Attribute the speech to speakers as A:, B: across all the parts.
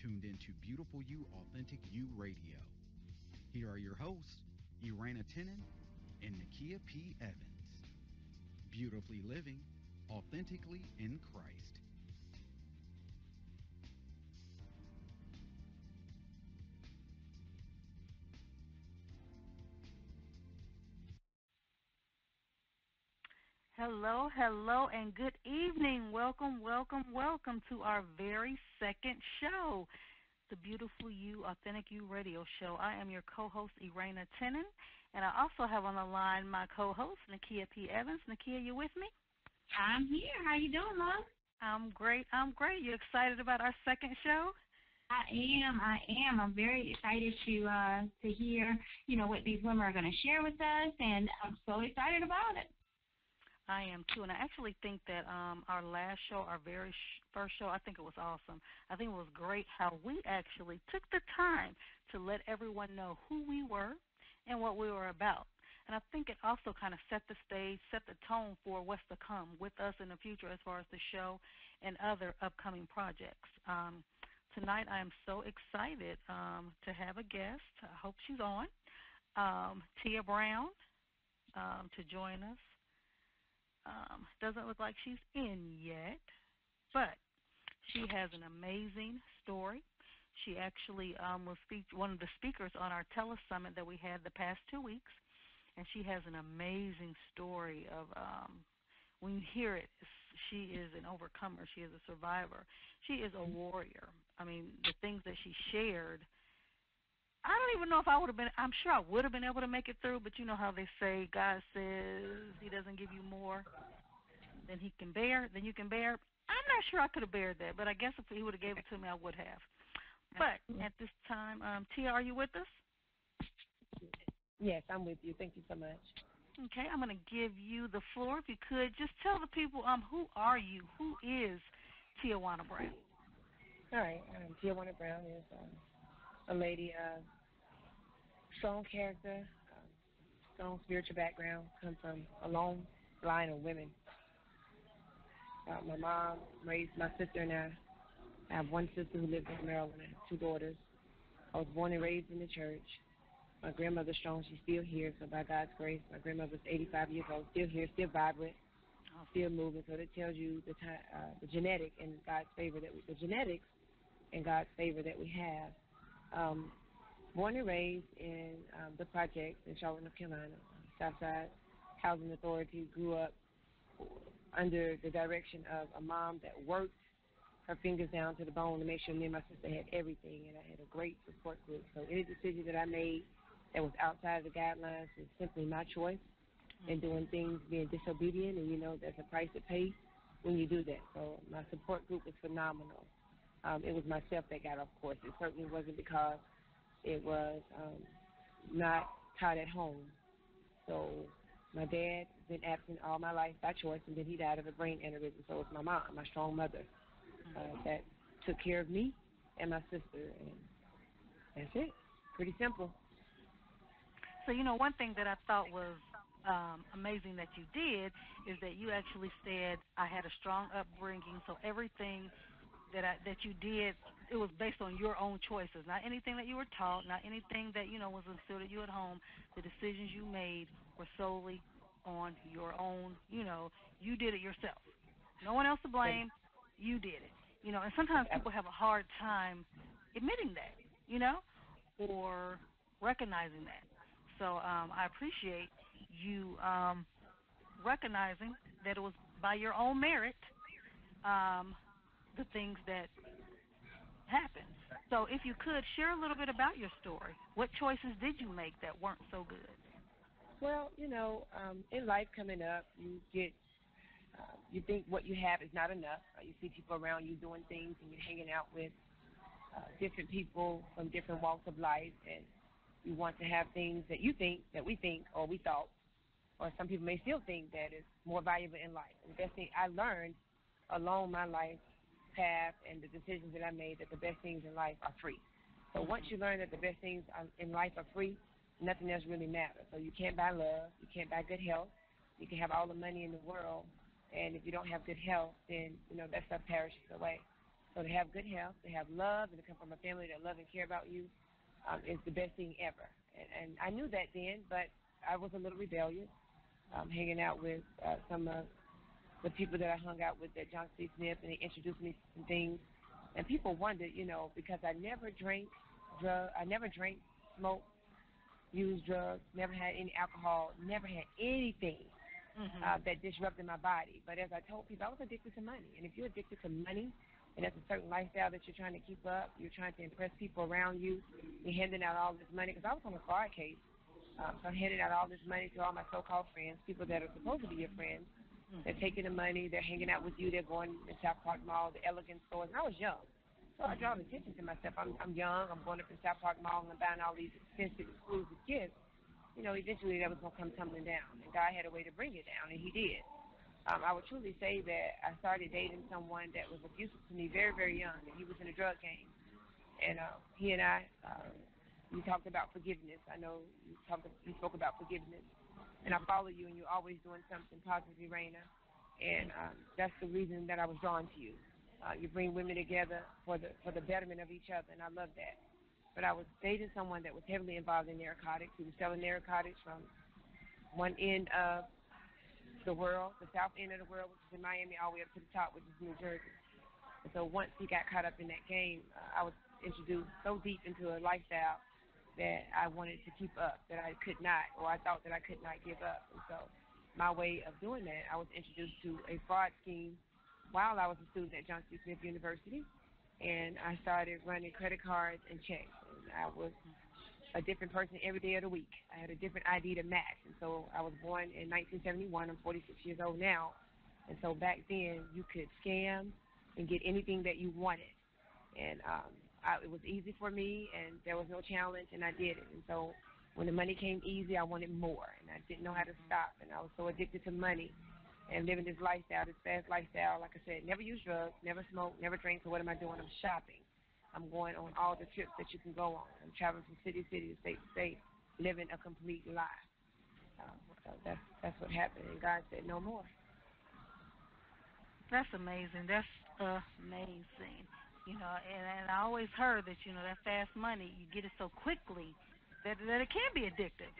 A: tuned into Beautiful You, Authentic You Radio. Here are your hosts, Irana Tenen and Nakia P. Evans. Beautifully living, authentically in Christ.
B: Hello, hello, and good evening. Welcome, welcome, welcome to our very second show, the Beautiful You, Authentic You radio show. I am your co-host, Irana Tenen, and I also have on the line my co-host, Nakia P. Evans. Nakia, you with me?
C: I'm here. How you doing, Mom?
B: I'm great. You excited about our second show?
C: I am. I'm very excited to hear, what these women are going to share with us, and I'm so excited about it.
B: I am too, and I actually think that our last show, our very first show, I think it was awesome. I think it was great how we actually took the time to let everyone know who we were and what we were about. And I think it also kind of set the stage, set the tone for what's to come with us in the future as far as the show and other upcoming projects. Tonight I am so excited to have a guest. I hope she's on, Tia Brown, to join us. Doesn't look like she's in yet, but she has an amazing story. She actually was one of the speakers on our telesummit that we had the past 2 weeks, and she has an amazing story of, when you hear it, she is an overcomer. She is a survivor. She is a warrior. I mean, the things that she shared, I don't even know if I would have been, I'm sure I would have been able to make it through, but you know how they say, God says he doesn't give you more than you can bear. I'm not sure I could have bared that, but I guess if he would have gave it to me, I would have. But at this time, Tia, are you with us?
D: Yes, I'm with you. Thank you so much.
B: Okay, I'm going to give you the floor. If you could, just tell the people, who are you? Who is Tijuana Brown?
D: All right, Tijuana Brown is a lady of strong character, strong spiritual background, come from a long line of women. My mom raised my sister and I. I have one sister who lives in Maryland. I have two daughters. I was born and raised in the church. My grandmother's strong. She's still here, so by God's grace, my grandmother's 85 years old, still here, still vibrant, still moving. So that tells you the genetics and God's favor that we have. Born and raised in the projects in Charlotte, North Carolina, Southside Housing Authority. Grew up under the direction of a mom that worked her fingers down to the bone to make sure me and my sister had everything, and I had a great support group. So any decision that I made that was outside of the guidelines was simply my choice, and doing things, being disobedient, and there's a price to pay when you do that. So my support group was phenomenal. It was myself that got off course. It certainly wasn't because it was not taught at home. So my dad has been absent all my life by choice, and then he died of a brain aneurysm. So it was my mom, my strong mother, that took care of me and my sister, and that's it. Pretty simple.
B: So, one thing that I thought was amazing that you did is that you actually said, I had a strong upbringing, so everything that you did, it was based on your own choices, not anything that you were taught, not anything that, was instilled at you at home. The decisions you made were solely on your own, you did it yourself. No one else to blame, you did it. And sometimes people have a hard time admitting that, or recognizing that. So I appreciate you recognizing that it was by your own merit, the things that happened. So if you could, share a little bit about your story. What choices did you make that weren't so good?
D: Well, in life coming up, you think what you have is not enough. You see people around you doing things, and you're hanging out with different people from different walks of life, and you want to have things that you think, that we think, or we thought, or some people may still think that is more valuable in life. And the best thing I learned along my life path and the decisions that I made, that the best things in life are free. So once you learn that the best things in life are free, nothing else really matters. So you can't buy love, you can't buy good health, you can have all the money in the world, and if you don't have good health, then that stuff perishes away. So to have good health, to have love, and to come from a family that love and care about you is the best thing ever. And I knew that then, but I was a little rebellious, hanging out with some of the people that I hung out with at John C. Smith, and they introduced me to some things. And people wondered, because I never drank, smoked, used drugs, never had any alcohol, never had anything that disrupted my body. But as I told people, I was addicted to money. And if you're addicted to money, and that's a certain lifestyle that you're trying to keep up, you're trying to impress people around you, you're handing out all this money, because I was on a fraud case. So I'm handing out all this money to all my so-called friends, people that are supposed to be your friends. They're taking the money, they're hanging out with you, they're going to South Park Mall, the elegant stores, and I was young. So I draw attention to myself. I'm young, I'm going up to South Park Mall, and I'm buying all these expensive, exclusive gifts. Eventually that was going to come tumbling down, and God had a way to bring it down, and he did. I would truly say that I started dating someone that was abusive to me very, very young, and he was in a drug game. And he and I, we talked about forgiveness. I know you spoke about forgiveness. And I follow you, and you're always doing something positive, Raina. And that's the reason that I was drawn to you. You bring women together for the betterment of each other, and I love that. But I was dating someone that was heavily involved in narcotics. He was selling narcotics from one end of the world, the south end of the world, which is in Miami, all the way up to the top, which is New Jersey. And so once he got caught up in that game, I was introduced so deep into a lifestyle that I wanted to keep up, that I could not, or I thought that I could not give up. And so my way of doing that, I was introduced to a fraud scheme while I was a student at John C. Smith University, and I started running credit cards and checks. And I was a different person every day of the week. I had a different ID to match. And so I was born in 1971. I'm 46 years old now. And so back then, you could scam and get anything that you wanted. And it was easy for me, and there was no challenge, and I did it. And so when the money came easy, I wanted more, and I didn't know how to stop. And I was so addicted to money and living this lifestyle, this fast lifestyle. Like I said, never use drugs, never smoke, never drink. So what am I doing? I'm shopping. I'm going on all the trips that you can go on. I'm traveling from city to city, state to state, living a complete lie. So that's what happened, and God said no more.
B: That's amazing. That's amazing. And I always heard that, that fast money, you get it so quickly that it can be addictive.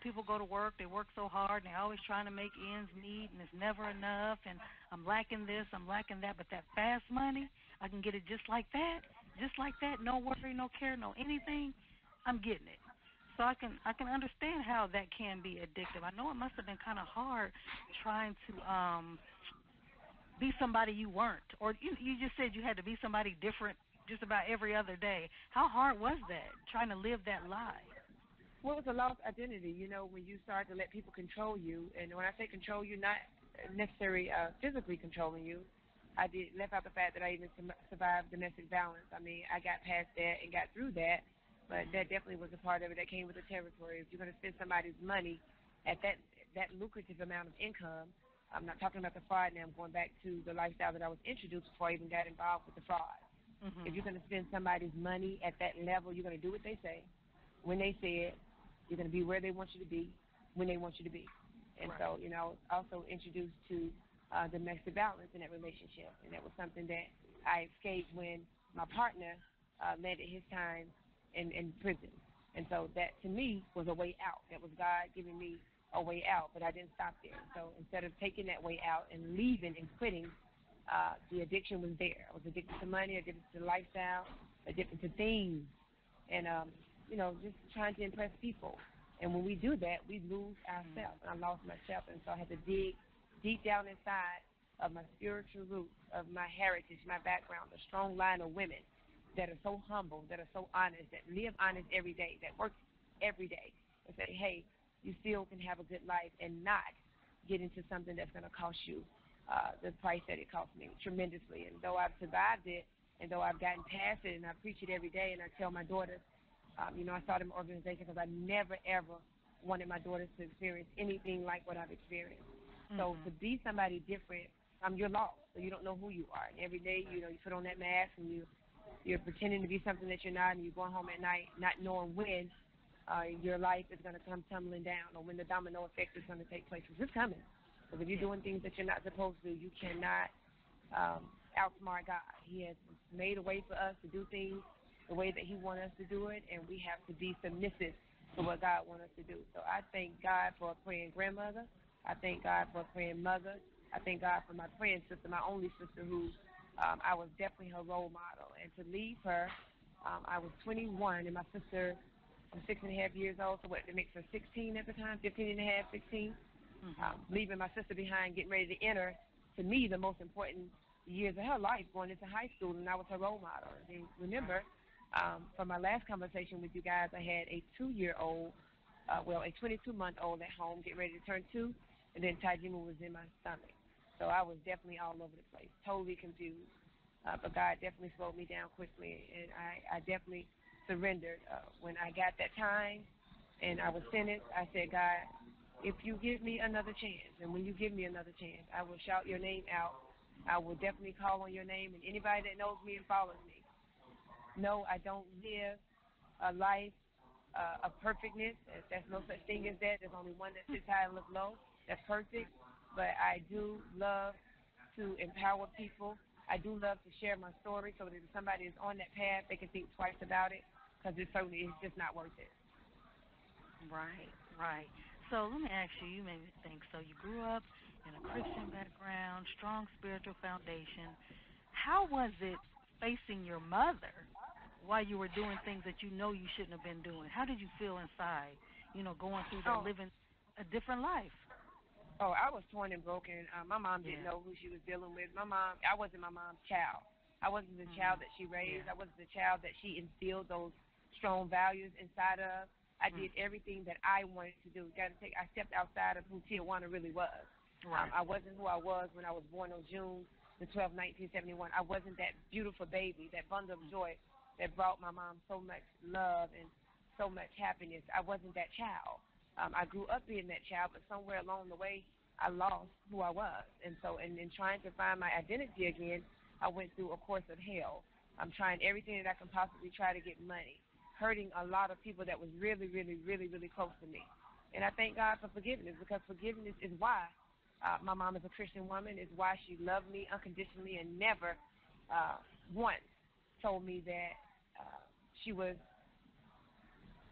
B: People go to work, they work so hard, and they're always trying to make ends meet, and it's never enough, and I'm lacking this, I'm lacking that. But that fast money, I can get it just like that, no worry, no care, no anything. I'm getting it. So I can understand how that can be addictive. I know it must have been kind of hard trying to be somebody you weren't, or you just said you had to be somebody different just about every other day. How hard was that, trying to live that lie?
D: Well, it was a lost identity, when you start to let people control you. And when I say control you, not necessarily physically controlling you, I left out the fact that I even survived domestic violence. I mean, I got past that and got through that, but that definitely was a part of it that came with the territory. If you're going to spend somebody's money at that lucrative amount of income, I'm not talking about the fraud now. I'm going back to the lifestyle that I was introduced before I even got involved with the fraud. If you're going to spend somebody's money at that level, you're going to do what they say, when they say it. You're going to be where they want you to be, when they want you to be. And
B: right.
D: So, I was also introduced to domestic violence in that relationship, and that was something that I escaped when my partner landed his time in prison. And so that, to me, was a way out. That was God giving me a way out, but I didn't stop there. So instead of taking that way out and leaving and quitting, the addiction was there. I was addicted to money, addicted to lifestyle, addicted to things, and just trying to impress people. And when we do that, we lose ourselves. And I lost myself, and so I had to dig deep down inside of my spiritual roots, of my heritage, my background, a strong line of women that are so humble, that are so honest, that live honest every day, that work every day, and say, hey, you still can have a good life and not get into something that's going to cost you the price that it cost me tremendously. And though I've survived it, and though I've gotten past it, and I preach it every day, and I tell my daughters, I started my organization because I never, ever wanted my daughters to experience anything like what I've experienced. So to be somebody different, you're lost, so you don't know who you are. And every day, you put on that mask, and you're pretending to be something that you're not, and you're going home at night not knowing when your life is going to come tumbling down, or when the domino effect is going to take place. Because it's coming. Because if you're doing things that you're not supposed to, you cannot outsmart God. He has made a way for us to do things the way that he wants us to do it, and we have to be submissive to what God wants us to do. So I thank God for a praying grandmother. I thank God for a praying mother. I thank God for my praying sister, my only sister, who I was definitely her role model. And to leave her, I was 21, and my sister, I'm 6.5 years old, so what, that makes her 16 at the time, 15 and a half, 16. Leaving my sister behind, getting ready to enter, to me, the most important years of her life, going into high school, and I was her role model. And remember, from my last conversation with you guys, I had a 2-year-old, a 22-month-old at home, getting ready to turn 2, and then Tajima was in my stomach. So I was definitely all over the place, totally confused. But God definitely slowed me down quickly, and I definitely surrendered. When I got that time and I was sentenced, I said, God, if you give me another chance, and when you give me another chance, I will shout your name out. I will definitely call on your name, and anybody that knows me and follows me. No, I don't live a life of perfectness. There's no such thing as that. There's only one that sits high and looks low. That's perfect. But I do love to empower people. I do love to share my story so that if somebody is on that path, they can think twice about it, because it certainly is just not worth it.
B: Right, right. So let me ask you, you made me think. So you grew up in a Christian background, strong spiritual foundation. How was it facing your mother while you were doing things that you know you shouldn't have been doing? How did you feel inside, going through that, living a different life?
D: Oh, I was torn and broken. My mom didn't know who she was dealing with. I wasn't my mom's child. I wasn't the child that she raised. I wasn't the child that she instilled those strong values inside of. I did everything that I wanted to do. I stepped outside of who Tijuana really was.
B: Right.
D: I wasn't who I was when I was born on June the 12th, 1971. I wasn't that beautiful baby, that bundle of joy that brought my mom so much love and so much happiness. I wasn't that child. I grew up being that child, but somewhere along the way, I lost who I was. And so in trying to find my identity again, I went through a course of hell. I'm trying everything that I can possibly try to get money, hurting a lot of people that was really, really, really, really close to me. And I thank God for forgiveness, because forgiveness is why my mom is a Christian woman, is why she loved me unconditionally and never once told me that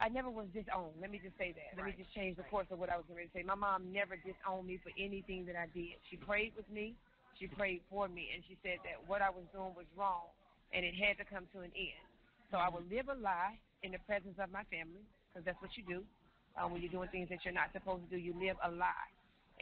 D: I never was disowned. Let me just say that. Let me just change the course of what I was going to say. My mom never disowned me for anything that I did. She prayed with me. She prayed for me. And she said that what I was doing was wrong, and it had to come to an end. So I would live a lie in the presence of my family, because that's what you do. When you're doing things that you're not supposed to do, you live a lie.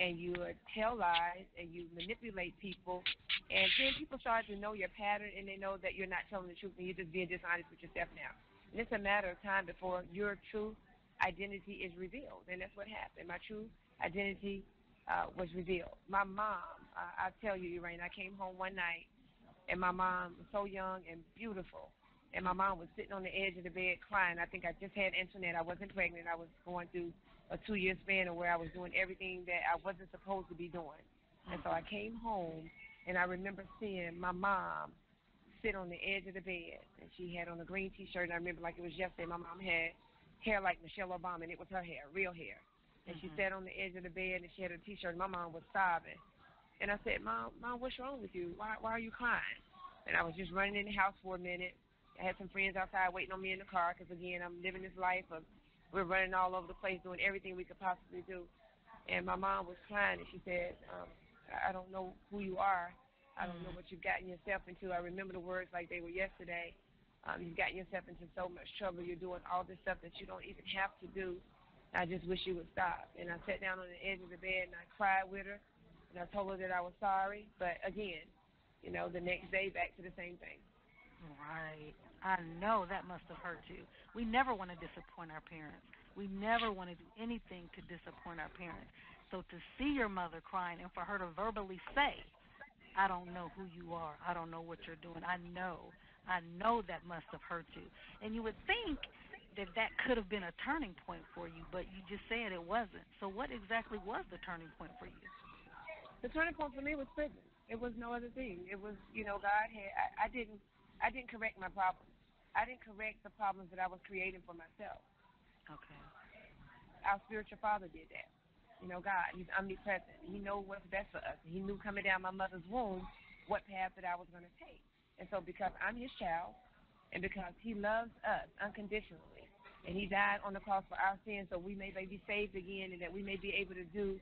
D: And you tell lies, and you manipulate people. And then people start to know your pattern, and they know that you're not telling the truth, and you're just being dishonest with yourself now. And it's a matter of time before your true identity is revealed. And that's what happened. My true identity was revealed. My mom, I tell you, Elaine, I came home one night, and my mom was so young and beautiful. And my mom was sitting on the edge of the bed crying. I think I just had internet. I wasn't pregnant. I was going through a 2-year span of where I was doing everything that I wasn't supposed to be doing. And so I came home, and I remember seeing my mom sit on the edge of the bed, and she had on a green T-shirt, and I remember like it was yesterday. My mom had hair like Michelle Obama, and it was her hair, real hair. And she sat on the edge of the bed, and she had a T-shirt, and my mom was sobbing. And I said, Mom, what's wrong with you? Why are you crying? And I was just running in the house for a minute. I had some friends outside waiting on me in the car, because, again, I'm living this life of we're running all over the place doing everything we could possibly do. And my mom was crying, and she said, I don't know who you are. I don't know what you've gotten yourself into. I remember the words like they were yesterday. You've gotten yourself into so much trouble. You're doing all this stuff that you don't even have to do. I just wish you would stop. And I sat down on the edge of the bed, and I cried with her, and I told her that I was sorry. But, again, the next day, back to the same thing.
B: Right. I know that must have hurt you. We never want to disappoint our parents. We never want to do anything to disappoint our parents. So to see your mother crying and for her to verbally say, I don't know who you are, I don't know what you're doing, I know that must have hurt you. And you would think that could have been a turning point for you, but you just said it wasn't. So what exactly was the turning point for you?
D: The turning point for me was prison. It was no other thing. It was, God had, I didn't correct my problems. I didn't correct the problems that I was creating for myself.
B: Okay.
D: Our spiritual father did that. God, he's omnipresent. He knows what's best for us. He knew coming down my mother's womb what path that I was going to take. And so because I'm his child and because he loves us unconditionally and he died on the cross for our sins so we may be saved again and that we may be able to do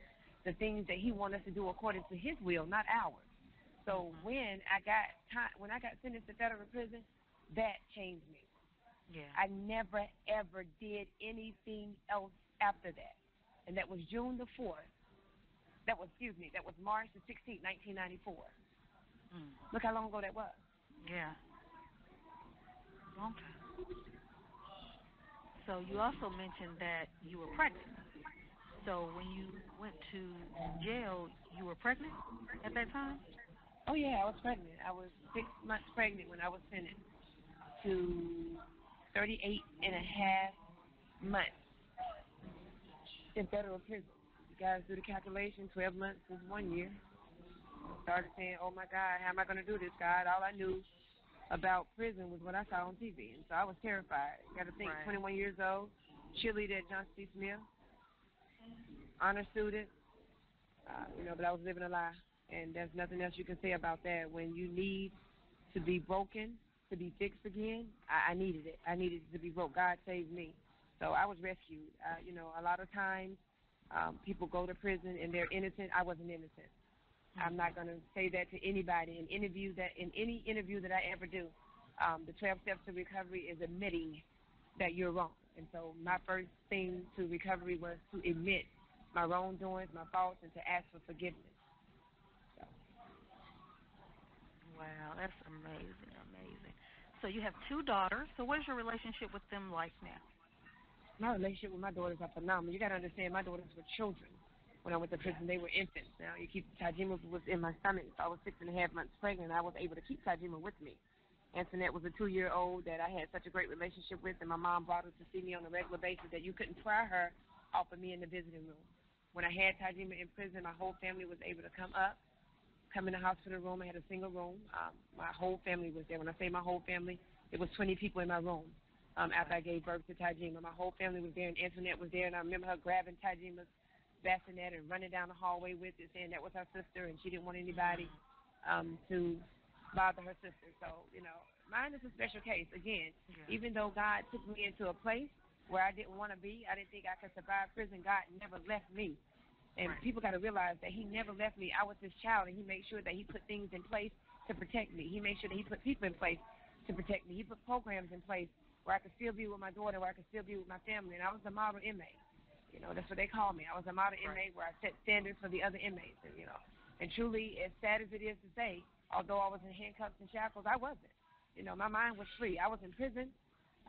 D: the things that he wants us to do according to his will, not ours. So when I got sentenced to federal prison, that changed me.
B: Yeah.
D: I never, ever did anything else after that. And that was June the 4th. That was March the 16th, 1994. Look how long ago that was.
B: Yeah. Long time. So you also mentioned that you were pregnant. So when you went to jail, you were pregnant at that time?
D: Oh, yeah, I was pregnant. I was 6 months pregnant when I was sentenced to 38 and a half months in federal prison. You guys do the calculation, 12 months is 1 year. I started saying, oh, my God, how am I going to do this, God? All I knew about prison was what I saw on TV, and so I was terrified. Got to think, 21 years old, cheerleader at Johnson C. Smith, honor student, but I was living a lie, and there's nothing else you can say about that. When you need to be broken, to be fixed again, I needed it. I needed it to be broke. God saved me. So I was rescued. A lot of times people go to prison and they're innocent. I wasn't innocent. I'm not going to say that to anybody. In any interview that I ever do, the 12 steps to recovery is admitting that you're wrong. And so my first thing to recovery was to admit my wrongdoings, my faults, and to ask for forgiveness. So.
B: Wow, that's amazing, amazing. So you have 2 daughters. So what is your relationship with them like now?
D: My relationship with my daughters are phenomenal. You got to understand, my daughters were children. When I went to prison, they were infants. Now, Tajima was in my stomach, so I was 6.5 months pregnant, and I was able to keep Tajima with me. Antoinette was a 2-year-old that I had such a great relationship with, and my mom brought her to see me on a regular basis that you couldn't pry her off of me in the visiting room. When I had Tajima in prison, my whole family was able to come in the hospital room. I had a single room. My whole family was there. When I say my whole family, it was 20 people in my room after I gave birth to Tajima. My whole family was there, and Antoinette was there, and I remember her grabbing Tajima's bassinet and running down the hallway with it, saying that was her sister, and she didn't want anybody to bother her sister. So, mine is a special case. Again, even though God took me into a place where I didn't want to be, I didn't think I could survive prison, God never left me. And people got to realize that he never left me. I was his child, and he made sure that he put things in place to protect me. He made sure that he put people in place to protect me. He put programs in place where I could still be with my daughter, where I could still be with my family, and I was the model inmate. That's what they call me. I was a model inmate where I set standards for the other inmates. And truly, as sad as it is to say, although I was in handcuffs and shackles, I wasn't. My mind was free. I was in prison.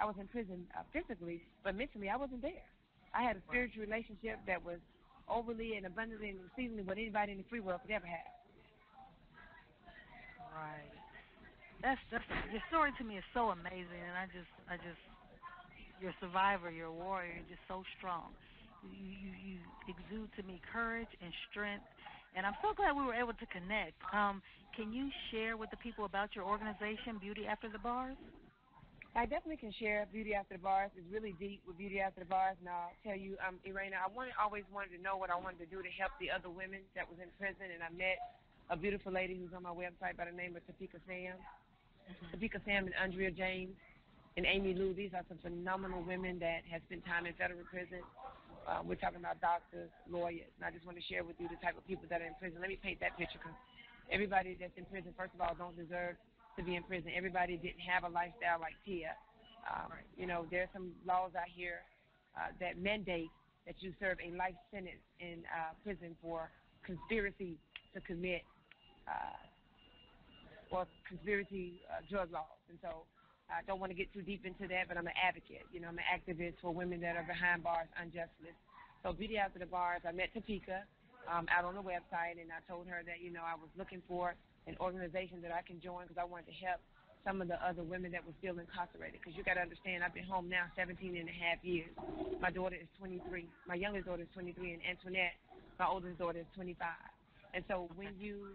D: I was in prison physically, but mentally I wasn't there. I had a spiritual relationship that was overly and abundantly and exceedingly what anybody in the free world could ever have.
B: Right. That's your story to me is so amazing, and I just you're a survivor, you're a warrior, you're just so strong. You exude to me courage and strength, and I'm so glad we were able to connect. Can you share with the people about your organization, Beauty After the Bars?
D: I definitely can share Beauty After the Bars. It's really deep with Beauty After the Bars, and I'll tell you, Irena, always wanted to know what I wanted to do to help the other women that was in prison, and I met a beautiful lady who's on my website by the name of Topeka Sam. Topeka Sam and Andrea James and Amy Lou. These are some phenomenal women that have spent time in federal prison. We're talking about doctors, lawyers, and I just want to share with you the type of people that are in prison. Let me paint that picture, because everybody that's in prison, first of all, don't deserve to be in prison. Everybody didn't have a lifestyle like Tia. There are some laws out here that mandate that you serve a life sentence in prison for conspiracy to commit or conspiracy drug laws. And so I don't want to get too deep into that, but I'm an advocate. I'm an activist for women that are behind bars unjustly. So Beauty After the Bars, I met Topeka out on the website, and I told her that, I was looking for an organization that I can join because I wanted to help some of the other women that were still incarcerated. Because you got to understand, I've been home now 17 and a half years. My daughter is 23. My youngest daughter is 23, and Antoinette, my oldest daughter, is 25. And so when you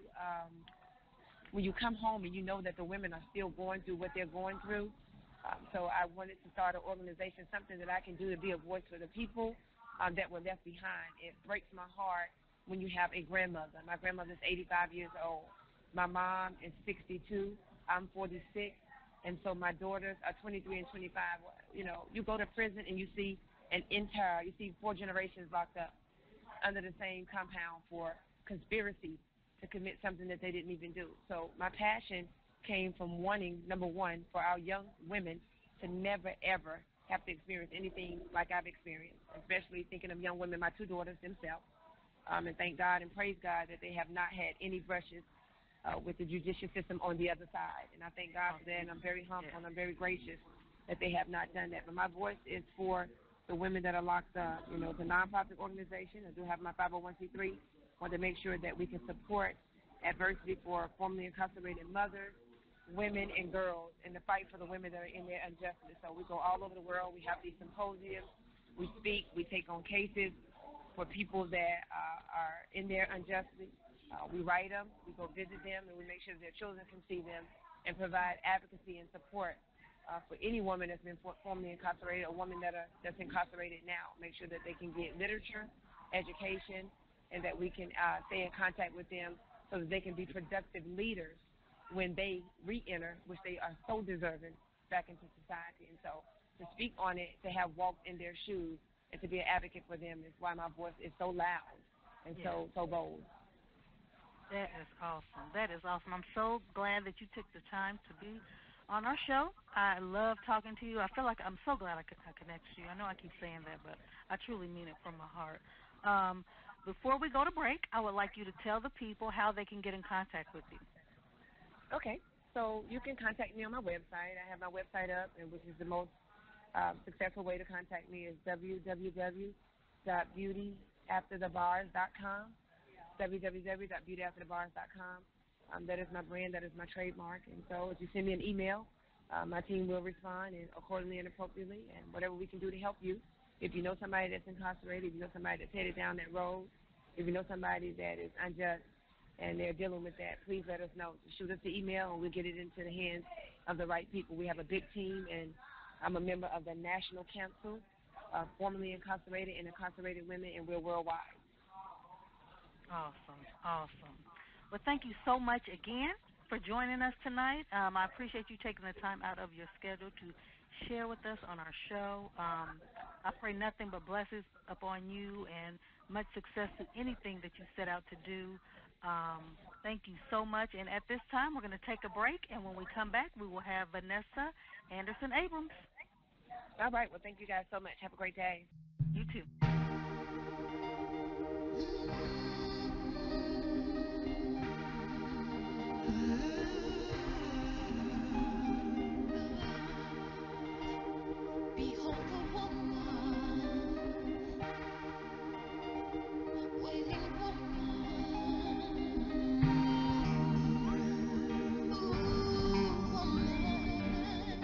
D: come home and you know that the women are still going through what they're going through, so I wanted to start an organization, something that I can do to be a voice for the people that were left behind. It breaks my heart when you have a grandmother. My grandmother is 85 years old. My mom is 62. I'm 46. And so my daughters are 23 and 25. You know, you go to prison and you see you see 4 generations locked up under the same compound for conspiracy to commit something that they didn't even do. So my passion came from wanting, number one, for our young women to never, ever have to experience anything like I've experienced, especially thinking of young women, my 2 daughters themselves. And thank God and praise God that they have not had any brushes with the judicial system on the other side. And I thank God for that, and I'm very humble and I'm very gracious that they have not done that. But my voice is for the women that are locked up. You know, it's a nonprofit organization. I do have my 501c3. Want to make sure that we can support adversity for formerly incarcerated mothers, women, and girls in the fight for the women that are in their injustice. So we go all over the world. We have these symposiums. We speak. We take on cases for people that are in there unjustly. We write them, we go visit them, and we make sure that their children can see them and provide advocacy and support for any woman that's been formerly incarcerated or woman that's incarcerated now. Make sure that they can get literature, education, and that we can stay in contact with them so that they can be productive leaders when they re-enter, which they are so deserving, back into society. And so to speak on it, to have walked in their shoes, and to be an advocate for them is why my voice is so loud and so bold.
B: That is awesome. That is awesome. I'm so glad that you took the time to be on our show. I love talking to you. I feel like I'm so glad I connected to you. I know I keep saying that, but I truly mean it from my heart. Before we go to break, I would like you to tell the people how they can get in contact with you.
D: Okay. So you can contact me on my website. I have my website up, and which is the most successful way to contact me is www.beautyafterthebars.com. www.beautyafterthebars.com. That is my brand. That is my trademark. And so if you send me an email, my team will respond and accordingly and appropriately, and whatever we can do to help you. If you know somebody that's incarcerated, if you know somebody that's headed down that road, if you know somebody that is unjust and they're dealing with that, please let us know. Shoot us the email, and we'll get it into the hands of the right people. We have a big team, and I'm a member of the National Council of Formerly Incarcerated and Incarcerated Women, and we're worldwide.
B: Awesome, awesome. Well, thank you so much again for joining us tonight. I appreciate you taking the time out of your schedule to share with us on our show. I pray nothing but blessings upon you and much success to anything that you set out to do. Thank you so much. And at this time, we're going to take a break, and when we come back, we will have Vanessa Anderson-Abrams.
D: All right. Well, thank you guys so much. Have a great day.
B: You too.
E: Behold the woman, wailing woman. Ooh, woman.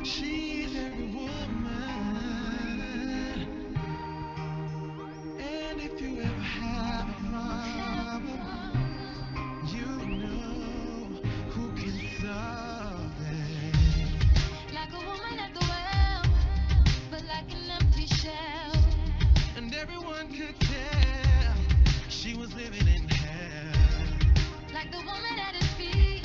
F: She's every woman. And if you ever have a problem, you know who can solve it.
E: Like a woman at the well, but like an empty shell.
F: And everyone could tell she was living in hell.
E: Like the woman at his feet,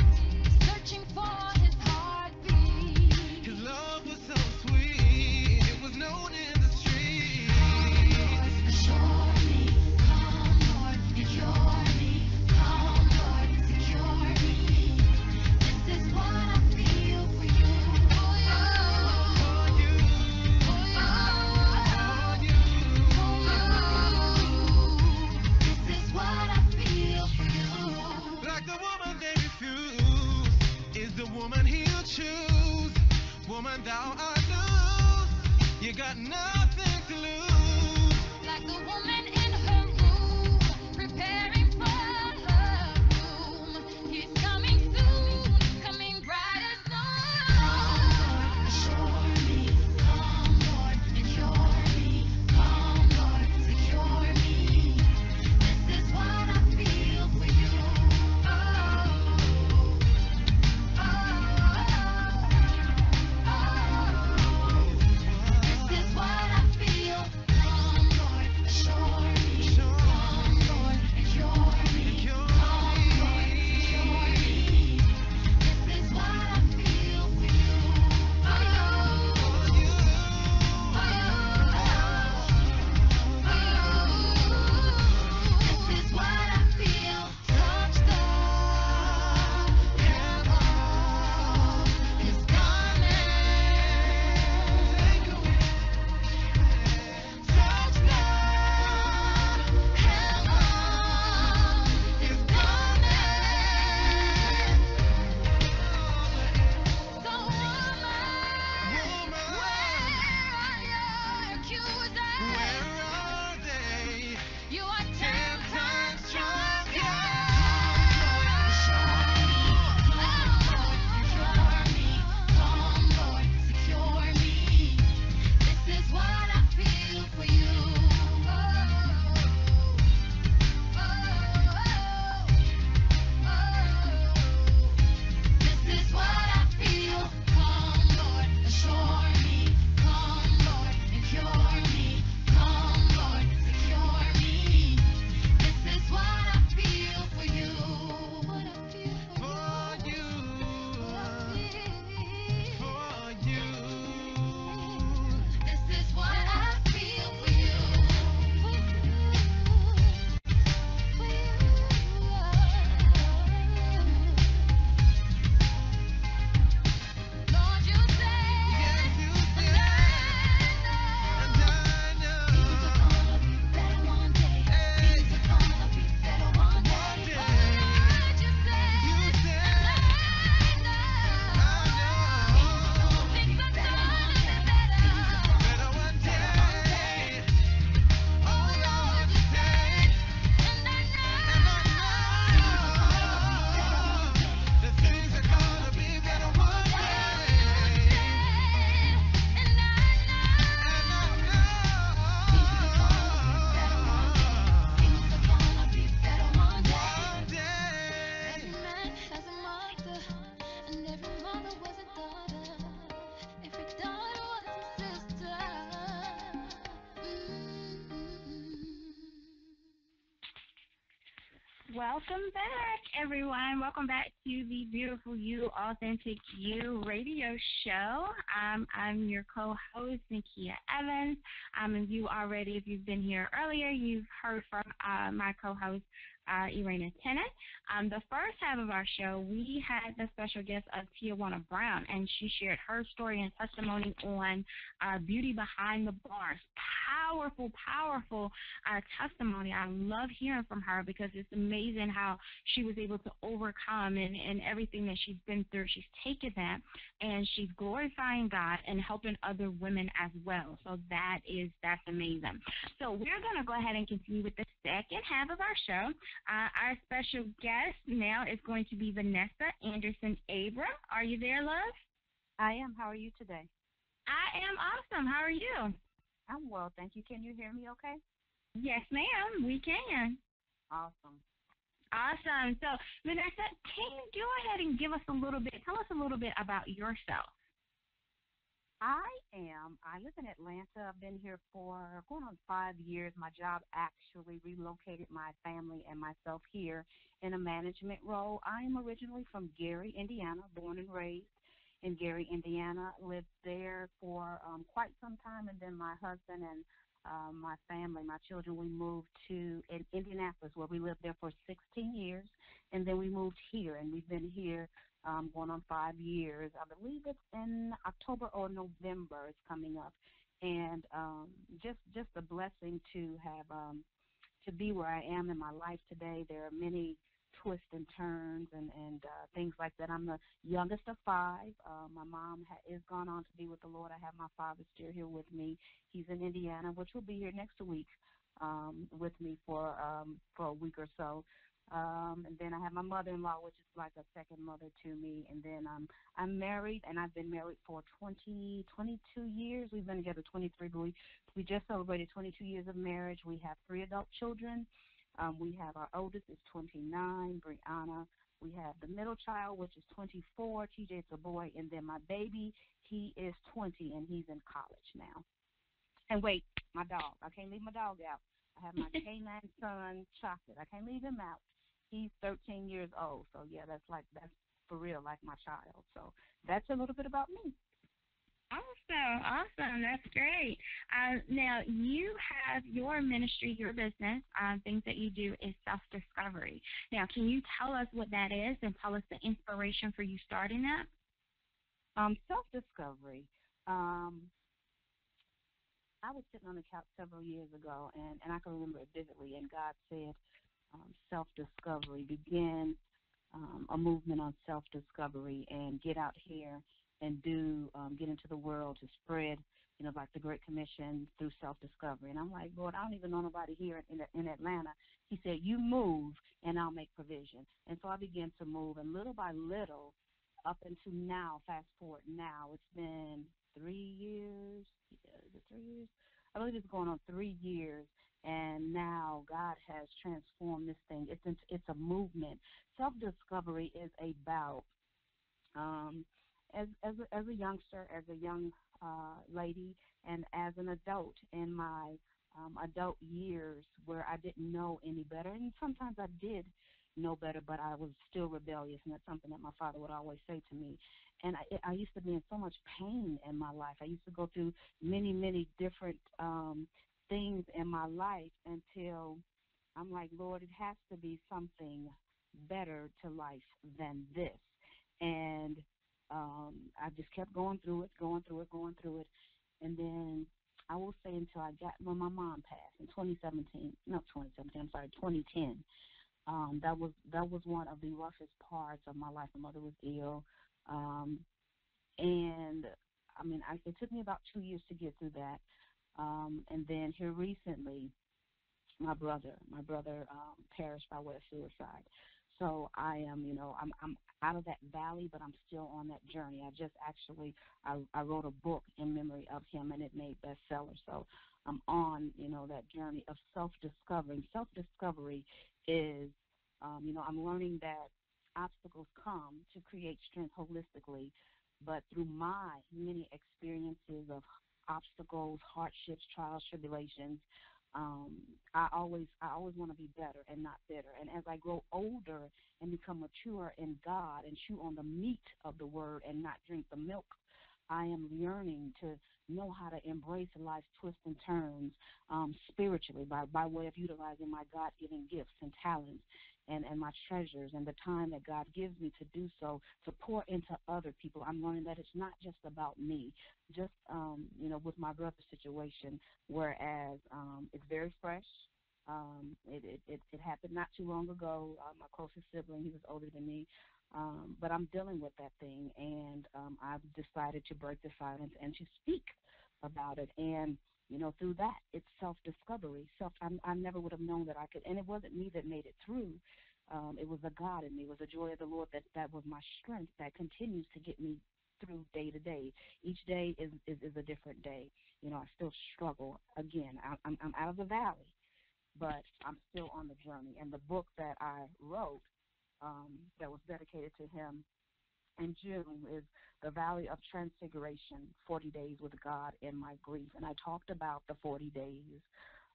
E: searching for his heartbeat.
F: His love was so sweet, it was known in the street.
E: Assure me, come Lord, secure me. Come Lord, secure me. This is what I feel for you. For you.
F: For you,
E: For you.
F: for you.
E: This is what I feel for you.
F: Like the woman they refuse is the woman he'll choose. Woman, thou art loose. You got nothing to lose.
E: Like the woman in her room, preparing for her room. He's coming soon, coming bright as dawn. Come Lord, assure me. Come Lord, secure me. Come Lord, secure me. This is what I feel for you. Oh, oh, oh, oh. This is what I feel. Come Lord, assure
C: Welcome back, everyone. Welcome back to the Beautiful You, Authentic You radio show. I'm your co-host, Nakia Evans. And you already, if you've been here earlier, you've heard from my co-host, Irena Tennant. The first half of our show, we had the special guest of Tijuana Brown, and she shared her story and testimony on beauty behind the bars. Powerful, powerful testimony. I love hearing from her because it's amazing how she was able to overcome and everything that she's been through. She's taken that and she's glorifying God and helping other women as well. So that's amazing. So we're going to go ahead and continue with the second half of our show. Our special guest now is going to be Vanessa Anderson Abram. Are you there, love?
G: I am. How are you today?
C: I am awesome. How are you?
G: I'm well, thank you. Can you hear me okay?
C: Yes, ma'am. We can.
G: Awesome.
C: Awesome. So, Vanessa, can you go ahead and tell us a little bit about yourself?
G: I live in Atlanta. I've been here for going on 5 years. My job actually relocated my family and myself here in a management role. I am originally from Gary, Indiana, born and raised in Gary, Indiana. Lived there for quite some time, and then my husband and my family, my children, we moved to Indianapolis, where we lived there for 16 years, and then we moved here, and we've been here going on 5 years. I believe it's in October or November. It's coming up, and just a blessing to have to be where I am in my life today. There are many twists and turns and things like that. I'm the youngest of 5. My mom is gone on to be with the Lord. I have my father still here with me. He's in Indiana, which will be here next week with me for a week or so. And then I have my mother-in-law, which is like a second mother to me. And then I'm married, and I've been married for 22 years. We've been together 23, but we just celebrated 22 years of marriage. We have 3 adult children. We have our oldest is 29, Brianna. We have the middle child, which is 24. TJ is a boy. And then my baby, he is 20, and he's in college now. And wait, my dog. I can't leave my dog out. I have my canine son, Chocolate. I can't leave him out. He's 13 years old. So, yeah, that's for real, like my child. So that's a little bit about me.
C: Awesome. That's great. Now, you have your ministry, your business, things that you do is self-discovery. Now, can you tell us what that is and tell us the inspiration for you starting that?
G: Self-discovery. I was sitting on the couch several years ago, and I can remember it vividly, and God said, self-discovery, begin a movement on self-discovery and get out here and get into the world to spread, like the Great Commission through self-discovery. And I'm like, Lord, I don't even know nobody here in Atlanta. He said, you move, and I'll make provision. And so I began to move, and little by little, up until now, fast forward now, it's been 3 years. Is it 3 years? I believe it's going on 3 years, and now God has transformed this thing. It's a movement. Self-discovery is about as a youngster, as a young lady, and as an adult in my adult years where I didn't know any better. And sometimes I did know better, but I was still rebellious, and that's something that my father would always say to me. And I used to be in so much pain in my life. I used to go through many, many different things in my life until I'm like, Lord, it has to be something better to life than this. And I just kept going through it. And then I will say until when my mom passed in 2010. That was one of the roughest parts of my life. My mother was ill. And, I mean, it took me about 2 years to get through that. And then here recently, my brother perished by way of suicide. So I am, I'm out of that valley, but I'm still on that journey. I wrote a book in memory of him, and it made bestseller. So I'm on, that journey of self-discovery. Self-discovery is, I'm learning that obstacles come to create strength holistically, but through my many experiences of obstacles, hardships, trials, tribulations, I always want to be better and not bitter. And as I grow older and become mature in God and chew on the meat of the word and not drink the milk, I am yearning to know how to embrace life's twists and turns spiritually by way of utilizing my God-given gifts and talents and my treasures and the time that God gives me to do so, to pour into other people. I'm learning that it's not just about me, just, with my brother's situation, whereas it's very fresh. It happened not too long ago. My closest sibling, he was older than me, but I'm dealing with that thing, and I've decided to break the silence and to speak about it. And through that, it's self-discovery. I never would have known that I could, and it wasn't me that made it through. It was the God in me. It was the joy of the Lord that was my strength that continues to get me through day to day. Each day is a different day. I still struggle. Again, I'm out of the valley, but I'm still on the journey. And the book that I wrote that was dedicated to him in June is The Valley of Transfiguration, 40 Days with God in My Grief. And I talked about the 40 days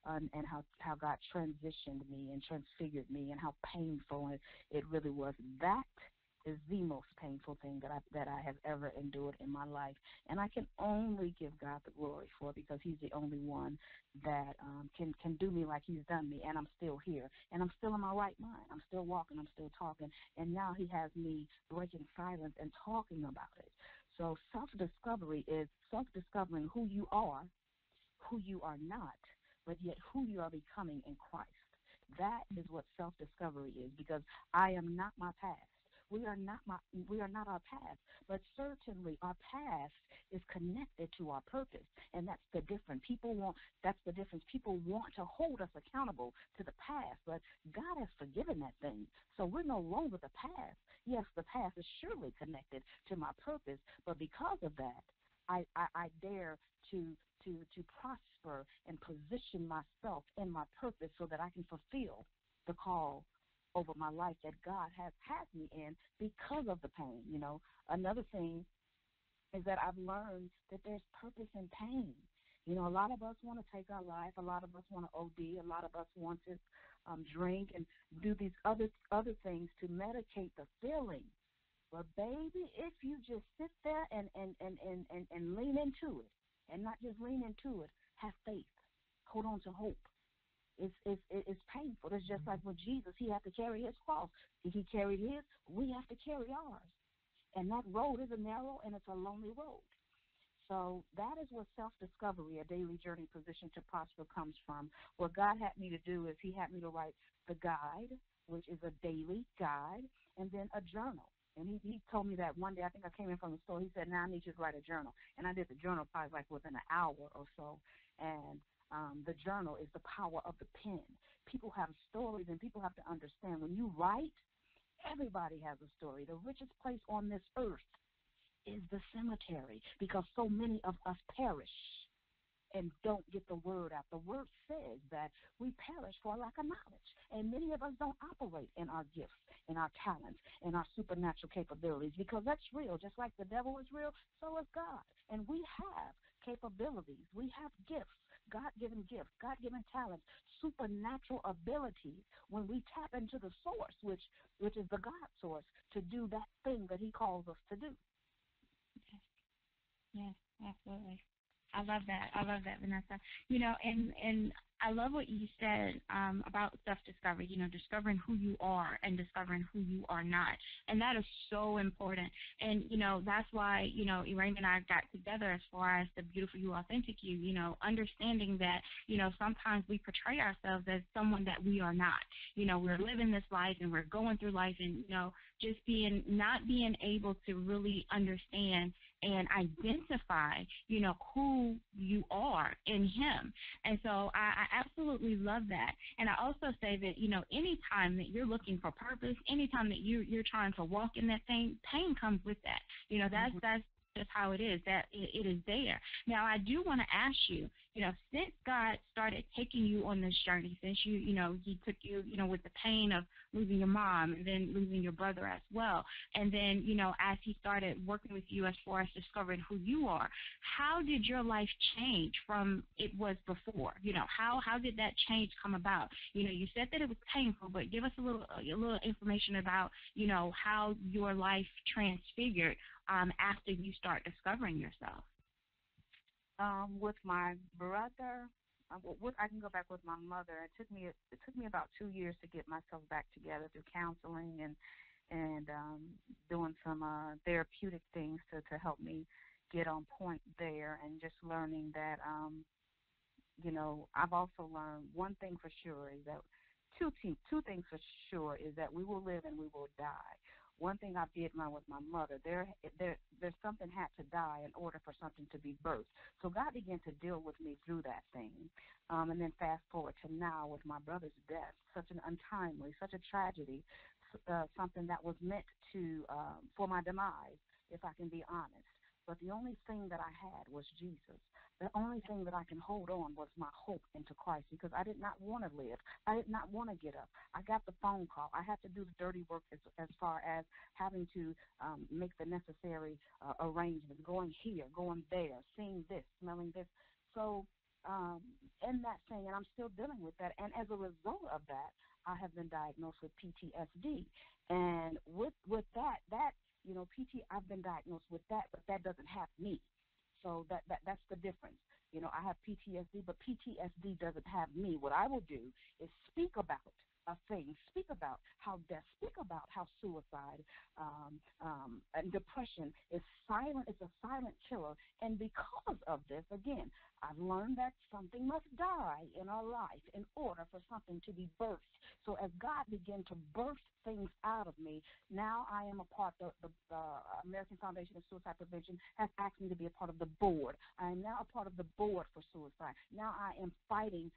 G: and how God transitioned me and transfigured me and how painful it really was. That is the most painful thing that I have ever endured in my life. And I can only give God the glory for it because he's the only one that can do me like he's done me. And I'm still here. And I'm still in my right mind. I'm still walking. I'm still talking. And now he has me breaking silence and talking about it. So self-discovery is self-discovering who you are not, but yet who you are becoming in Christ. That is what self-discovery is, because I am not my past. We are not our past, but certainly our past is connected to our purpose, and that's the difference. That's the difference. People want to hold us accountable to the past, but God has forgiven that thing, so we're no longer the past. Yes, the past is surely connected to my purpose, but because of that, I dare to prosper and position myself in my purpose so that I can fulfill the call over my life that God has me in because of the pain. Another thing is that I've learned that there's purpose in pain. A lot of us want to take our life. A lot of us want to OD. A lot of us want to drink and do these other things to medicate the feeling. But baby, if you just sit there and lean into it, and not just lean into it, have faith, hold on to hope. It's painful. It's just like with Jesus, he had to carry his cross. If he carried his, we have to carry ours. And that road is a narrow and it's a lonely road. So that is what self-discovery, a daily journey position to prosper, comes from. What God had me to do is he had me to write the guide, which is a daily guide, and then a journal. And he told me that one day, I think I came in from the store, he said, now I need you to write a journal. And I did the journal probably like within an hour or so. And the journal is the power of the pen. People have stories, and people have to understand when you write, everybody has a story. The richest place on this earth is the cemetery, because so many of us perish and don't get the word out. The word says that we perish for a lack of knowledge, and many of us don't operate in our gifts, in our talents, in our supernatural capabilities, because that's real. Just like the devil is real, so is God. And we have capabilities. We have gifts, God-given talents, supernatural abilities when we tap into the source, which is the God source, to do that thing that he calls us to do.
C: Yes, absolutely. I love that, Vanessa. And I love what you said about self-discovery, discovering who you are and discovering who you are not. And that is so important. And, that's why, Elaine and I got together as far as the beautiful you, authentic you, understanding that, sometimes we portray ourselves as someone that we are not. We're living this life and we're going through life and, just not being able to really understand and identify, who you are in him. And so I absolutely love that. And I also say that, any time that you're looking for purpose, anytime that you're trying to walk in that thing, pain comes with that. That's just how it is, that it is there. Now, I do want to ask you, since God started taking you on this journey, since he took you, with the pain of losing your mom and then losing your brother as well, and then, as he started working with you as far as discovering who you are, how did your life change from it was before? How did that change come about? You said that it was painful, but give us a little information about, how your life transfigured after you start discovering yourself.
G: With my brother, I can go back with my mother. It took me about 2 years to get myself back together through counseling and doing some therapeutic things to help me get on point there, and just learning that I've also learned one thing for sure is that two things for sure is that we will live and we will die. One thing I did learn with my mother, there's something had to die in order for something to be birthed. So God began to deal with me through that thing. And then fast forward to now with my brother's death, such an untimely, such a tragedy, something that was meant to for my demise, if I can be honest. But the only thing that I had was Jesus. The only thing that I can hold on was my hope into Christ, because I did not want to live. I did not want to get up. I got the phone call. I had to do the dirty work as far as having to make the necessary arrangements, going here, going there, seeing this, smelling this. So in that thing, and I'm still dealing with that, and as a result of that, I have been diagnosed with PTSD. And with that, I've been diagnosed with that, but that doesn't have me. So that's the difference. I have PTSD, but PTSD doesn't have me. What I will do is speak about a thing, speak about how death, speak about how suicide and depression is silent. It's a silent killer. And because of this, again, I've learned that something must die in our life in order for something to be birthed. So as God began to birth things out of me, now I am a part of the American Foundation of Suicide Prevention has asked me to be a part of the board. I am now a part of the board for suicide. Now I am fighting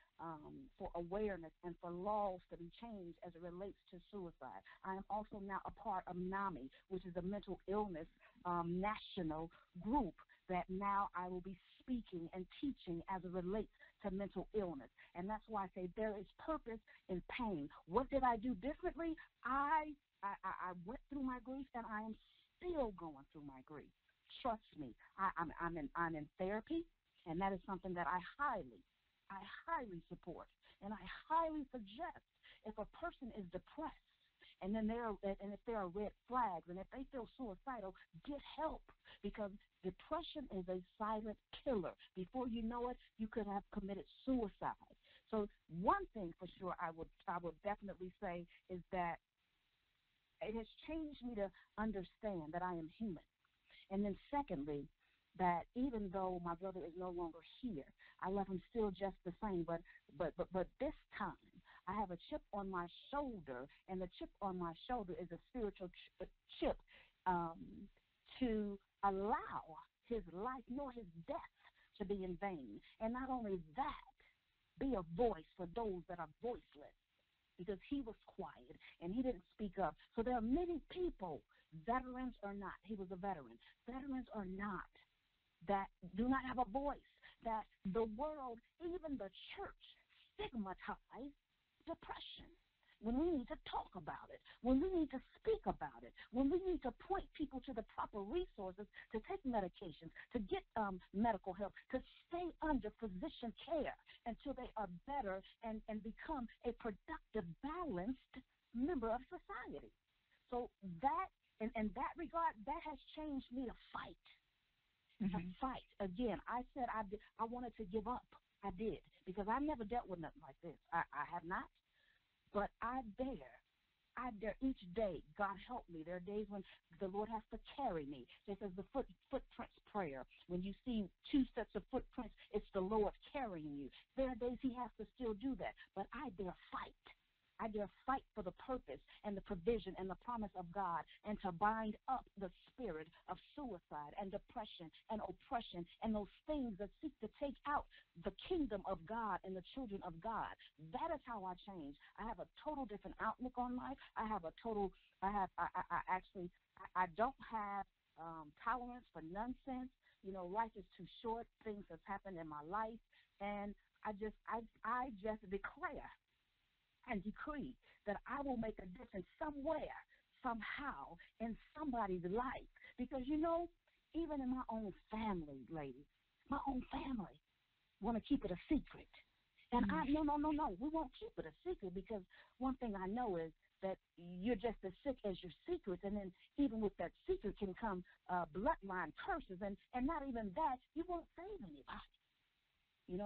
G: for awareness and for laws to be changed as it relates to suicide. I am also now a part of NAMI, which is a mental illness national group that now I will be speaking and teaching as it relates to mental illness. And that's why I say there is purpose in pain. What did I do differently? I went through my grief, and I am still going through my grief. Trust me, I'm in therapy, and that is something that I highly support, and I highly suggest if a person is depressed, and then if there are red flags, and if they feel suicidal, get help, because depression is a silent killer. Before you know it, you could have committed suicide. So one thing for sure I would definitely say is that it has changed me to understand that I am human. And then secondly, that even though my brother is no longer here, I love him still just the same. But this time, I have a chip on my shoulder, and the chip on my shoulder is a spiritual chip to allow his life nor his death to be in vain. And not only that, be a voice for those that are voiceless, because he was quiet and he didn't speak up. So there are many people, veterans or not, he was a veteran, veterans or not, that do not have a voice, that the world, even the church, stigmatized depression, when we need to talk about it, when we need to speak about it, when we need to point people to the proper resources to take medications, to get medical help, to stay under physician care until they are better and become a productive, balanced member of society. So that, in that regard, that has changed me to fight. To fight. Again, I said I wanted to give up. I did, because I never dealt with nothing like this. I have not. But I dare each day. God help me. There are days when the Lord has to carry me. This is the footprints prayer. When you see two sets of footprints, it's the Lord carrying you. There are days he has to still do that. But I dare fight. I dare fight for the purpose and the provision and the promise of God, and to bind up the spirit of suicide and depression and oppression and those things that seek to take out the kingdom of God and the children of God. That is how I change. I have a total different outlook on life. I don't have tolerance for nonsense. Life is too short. Things have happened in my life, and I just declare and decree that I will make a difference somewhere, somehow, in somebody's life. Because, even in my own family, ladies, my own family want to keep it a secret. And no, we won't keep it a secret, because one thing I know is that you're just as sick as your secrets, and then even with that secret can come bloodline curses, and not even that, you won't save anybody.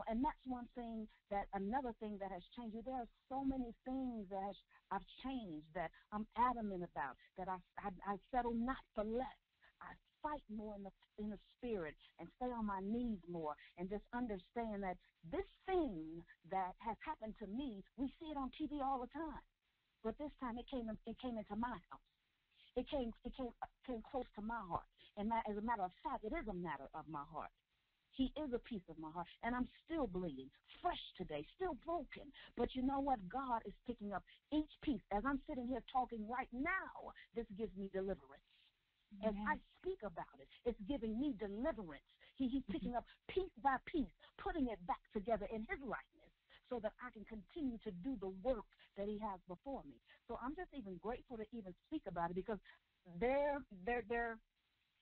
G: And that's another thing that has changed. There are so many things that I've changed, that I'm adamant about, that I settle not for less. I fight more in the spirit and stay on my knees more, and just understand that this thing that has happened to me, we see it on TV all the time. But this time it came into my house. It came close to my heart. And as a matter of fact, it is a matter of my heart. He is a piece of my heart, and I'm still bleeding, fresh today, still broken. But you know what? God is picking up each piece. As I'm sitting here talking right now, this gives me deliverance. As I speak about it, it's giving me deliverance. He's picking up piece by piece, putting it back together in his likeness, so that I can continue to do the work that he has before me. So I'm just even grateful to even speak about it, because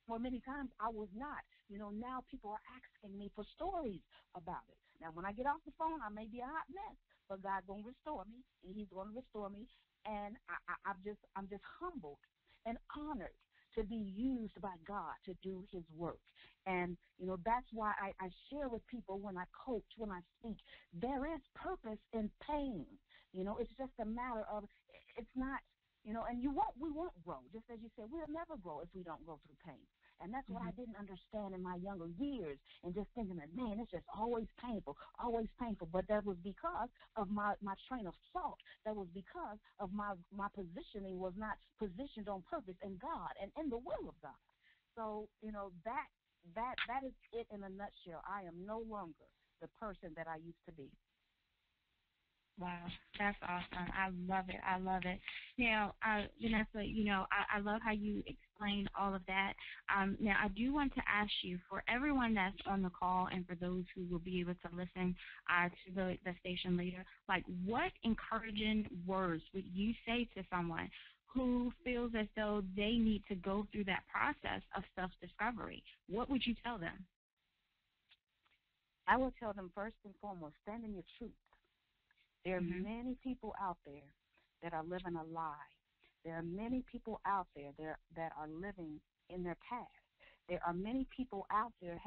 G: well, many times I was not. Now people are asking me for stories about it. Now, when I get off the phone, I may be a hot mess, but God's going to restore me, and he's going to restore me. And I'm just humbled and honored to be used by God to do his work. And, that's why I share with people when I coach, when I speak, there is purpose in pain. It's just a matter of, it's not, and we won't grow. Just as you said, we'll never grow if we don't go through pain. And that's what I didn't understand in my younger years, and just thinking that, man, it's just always painful. But that was because of my train of thought. That was because of my positioning was not positioned on purpose in God and in the will of God. So, that is it in a nutshell. I am no longer the person that I used to be.
C: Wow, that's awesome. I love it. Vanessa, I love how you explained all of that. Now, I do want to ask you, for everyone that's on the call and for those who will be able to listen to the station later, what encouraging words would you say to someone who feels as though they need to go through that process of self-discovery? What would you tell them?
G: I will tell them, first and foremost, stand in your truth. There are many people out there that are living a lie. There are many people out there that are living in their past. There are many people out there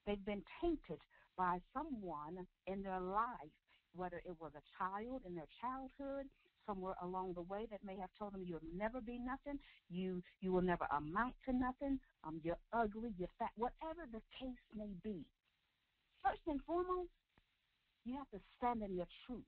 G: they've been tainted by someone in their life, whether it was a child in their childhood, somewhere along the way that may have told them you'll never be nothing, you will never amount to nothing, you're ugly, you're fat, whatever the case may be. First and foremost, you have to stand in your truth.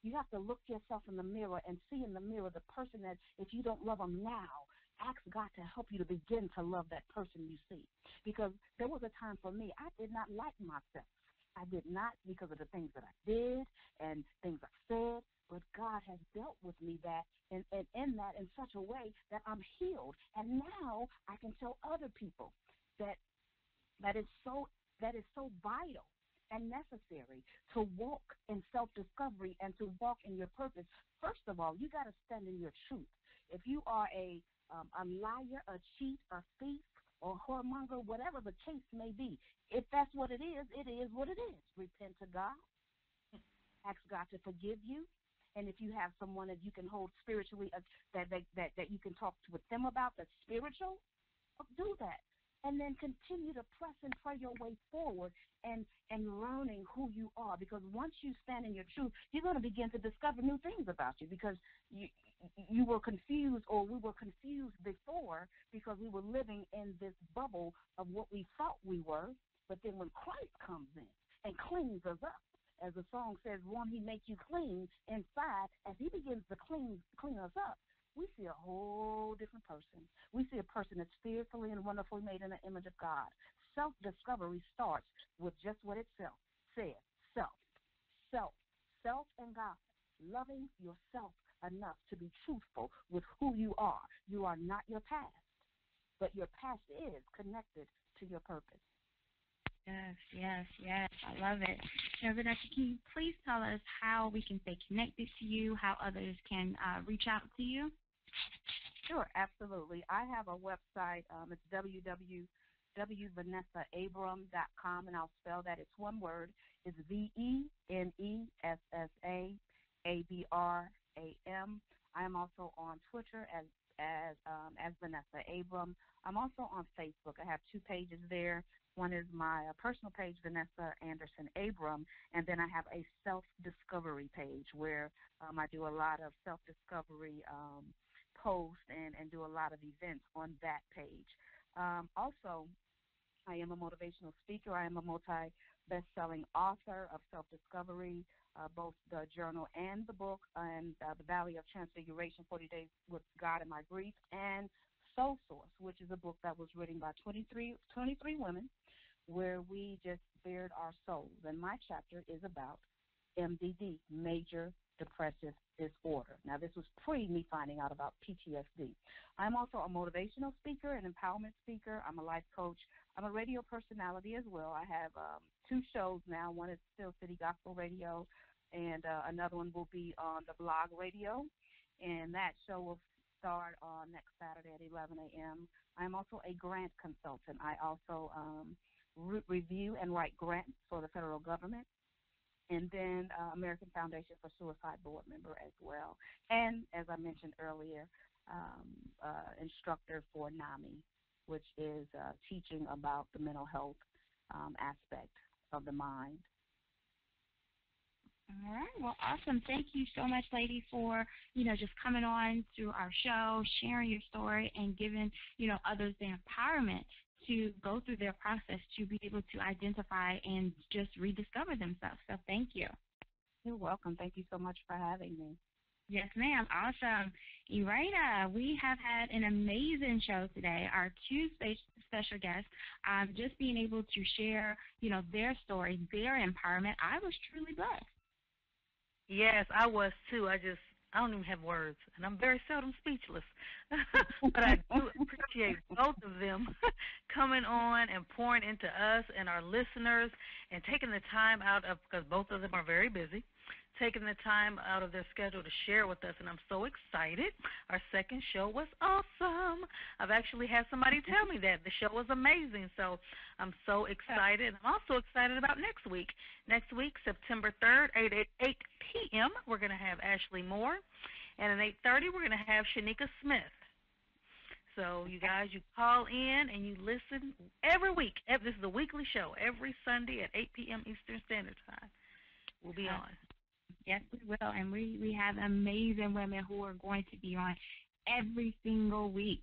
G: You have to look yourself in the mirror and see in the mirror the person that, if you don't love them now, ask God to help you to begin to love that person you see. Because there was a time for me, I did not like myself. I did not, because of the things that I did and things I said, but God has dealt with me in such a way that I'm healed. And now I can tell other people that is so vital and necessary to walk in self-discovery and to walk in your purpose. First of all, you got to stand in your truth. If you are a liar, a cheat, a thief, or whoremonger, whatever the case may be, if that's what it is what it is. Repent to God. Ask God to forgive you. And if you have someone that you can hold spiritually, that you can talk with them about that's spiritual, do that. And then continue to press and pray your way forward and learning who you are. Because once you stand in your truth, you're going to begin to discover new things about you, because you were confused, or we were confused before, because we were living in this bubble of what we thought we were. But then when Christ comes in and cleans us up, as the song says, won't he make you clean inside? As he begins to clean us up, we see a whole different person. We see a person that's fearfully and wonderfully made in the image of God. Self-discovery starts with just what it says, self and God. Loving yourself enough to be truthful with who you are. You are not your past. but your past is connected to your purpose.
C: Yes, yes, yes. I love it. Now, Vanessa, can you please tell us how we can stay connected to you, how others can reach out to you?
G: Sure, absolutely. I have a website. It's www.vanessaabram.com, and I'll spell that. It's one word. It's VENESSAABRAM. I am also on Twitter as Vanessa Abram. I'm also on Facebook. I have 2 pages there. One is my personal page, Vanessa Anderson Abram, and then I have a self-discovery page where I do a lot of self-discovery posts and do a lot of events on that page. Also, I am a motivational speaker. I am a multi-best-selling author of self-discovery, both the journal and the book, and The Valley of Transfiguration, 40 Days with God and My Grief, and Soul Source, which is a book that was written by 23 women where we just bared our souls. And my chapter is about MDD, Major Depressive Disorder. Now, this was pre me finding out about PTSD. I'm also a motivational speaker, an empowerment speaker. I'm a life coach. I'm a radio personality as well. I have 2 shows now. One is Still City Gospel Radio, and another one will be on the blog radio. And that show will start on next Saturday at 11 a.m. I'm also a grant consultant. I also review and write grants for the federal government, and then American Foundation for Suicide board member as well. And as I mentioned earlier, instructor for NAMI, which is teaching about the mental health aspect of the mind.
C: All right. Well, awesome. Thank you so much, lady, for, just coming on to our show, sharing your story, and giving, others the empowerment to go through their process to be able to identify and just rediscover themselves. So thank you.
G: You're welcome. Thank you so much for having me.
C: Yes, ma'am. Awesome. Irena, we have had an amazing show today. Our 2 special guests, just being able to share, their story, their empowerment. I was truly blessed.
B: Yes, I was too. I don't even have words, and I'm very seldom speechless. But I do appreciate both of them coming on and pouring into us and our listeners and taking the time out of, because both of them are very busy, taking the time out of their schedule to share with us, and I'm so excited. Our second show was awesome. I've actually had somebody tell me that. The show was amazing, so I'm so excited. I'm also excited about next week. Next week, September 3rd, 8 p.m., we're going to have Ashley Moore, and at 8:30, we're going to have Shanika Smith. So you guys, you call in and you listen every week. This is a weekly show, every Sunday at 8 p.m. Eastern Standard Time. We'll be on.
C: Yes, we will, and we have amazing women who are going to be on every single week.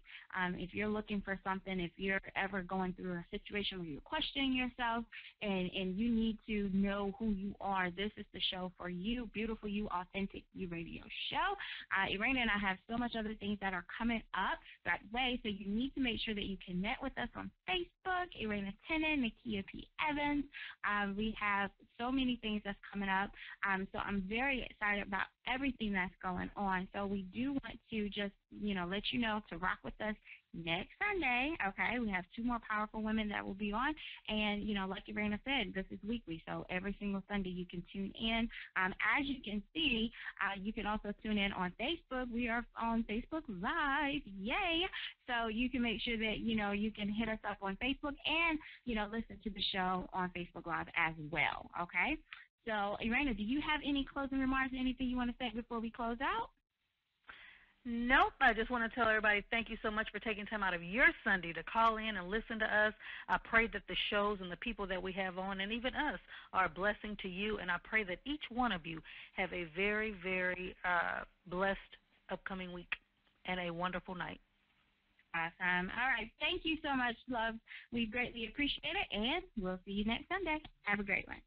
C: If you're looking for something, if you're ever going through a situation where you're questioning yourself and you need to know who you are, this is the show for you. Beautiful You, Authentic You Radio Show. Irena and I have so much other things that are coming up that way, so you need to make sure that you connect with us on Facebook, Irena Tennant, Nakia P. Evans. We have so many things that's coming up, so I'm very excited about everything that's going on. So we do want to just, let you know to rock with us next Sunday, okay? We have 2 more powerful women that will be on, and, like Irena said, this is weekly, so every single Sunday you can tune in. As you can see, you can also tune in on Facebook. We are on Facebook Live, yay! So you can make sure that, you can hit us up on Facebook and, listen to the show on Facebook Live as well, okay? So, Irena, do you have any closing remarks, anything you want to say before we close out?
B: Nope. I just want to tell everybody thank you so much for taking time out of your Sunday to call in and listen to us. I pray that the shows and the people that we have on, and even us, are a blessing to you, and I pray that each one of you have a very, very blessed upcoming week and a wonderful night.
C: Awesome. All right. Thank you so much, love. We greatly appreciate it, and we'll see you next Sunday. Have a great one.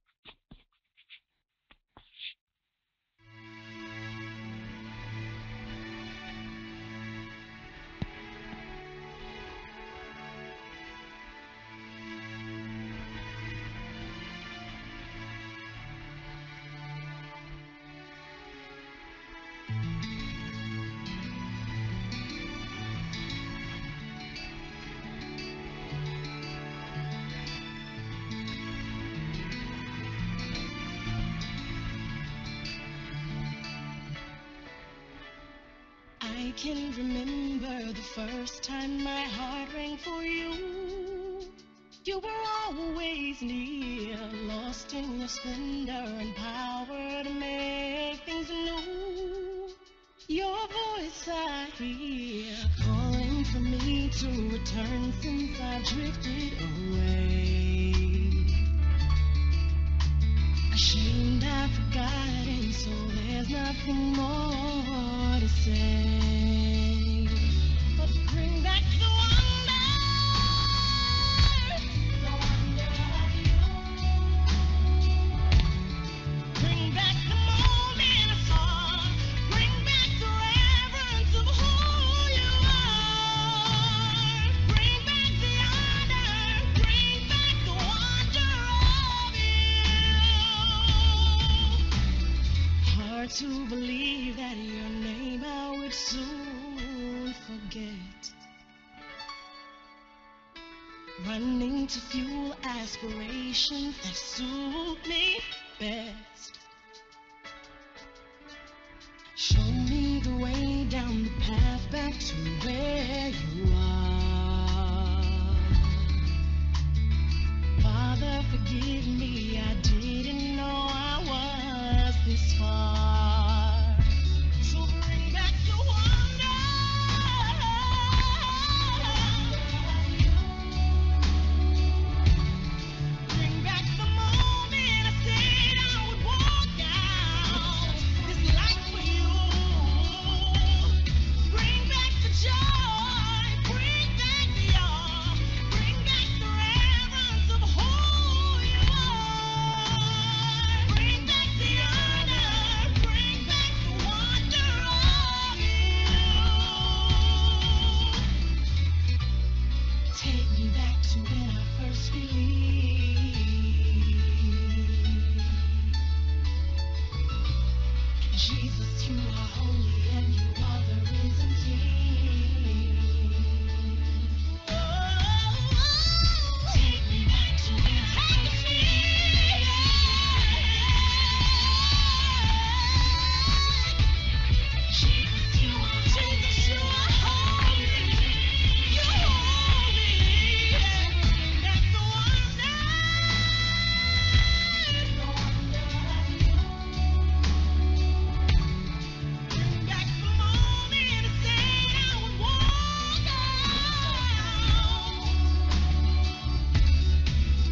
F: I can remember the first time my heart rang for you. You were always near, lost in your splendor and power to make things new. Your voice I hear, calling for me to return since I drifted away. Ashamed I've forgotten, so there's nothing more to say. But bring back the wonder of you. Bring back the moment I saw. Bring back the reverence of who you are. Bring back the honor. Bring back the wonder of you. Hard to believe that your name I would soon forget. Running to fuel aspirations that suit me best. Show me the way down the path back to where you are. Father, forgive me, I didn't know I was this far. So bring back the wonder. Bring back the moment I said I would walk out this life for you. Bring back the joy, bring back the awe, bring back the reverence of who you are. Bring back the honor, bring back the wonder of you. Take me back to when I first believed. Jesus, you are holy and you are the risen King. Take me back to when I first believed. Jesus, you are holy. You're holy. That's the wonder. Bring back the moment I said I would walk out.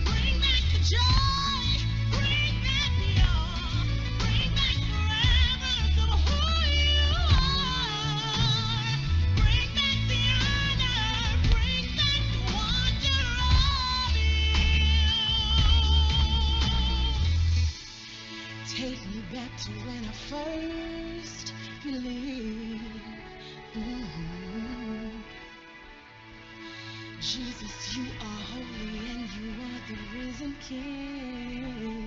F: Bring back the joy, bring back the awe, bring back the reverence of who you are. Bring back the honor, bring back the wonder of you. Take me back to when I first believed. Mhm. Jesus, you are holy and you are the risen King.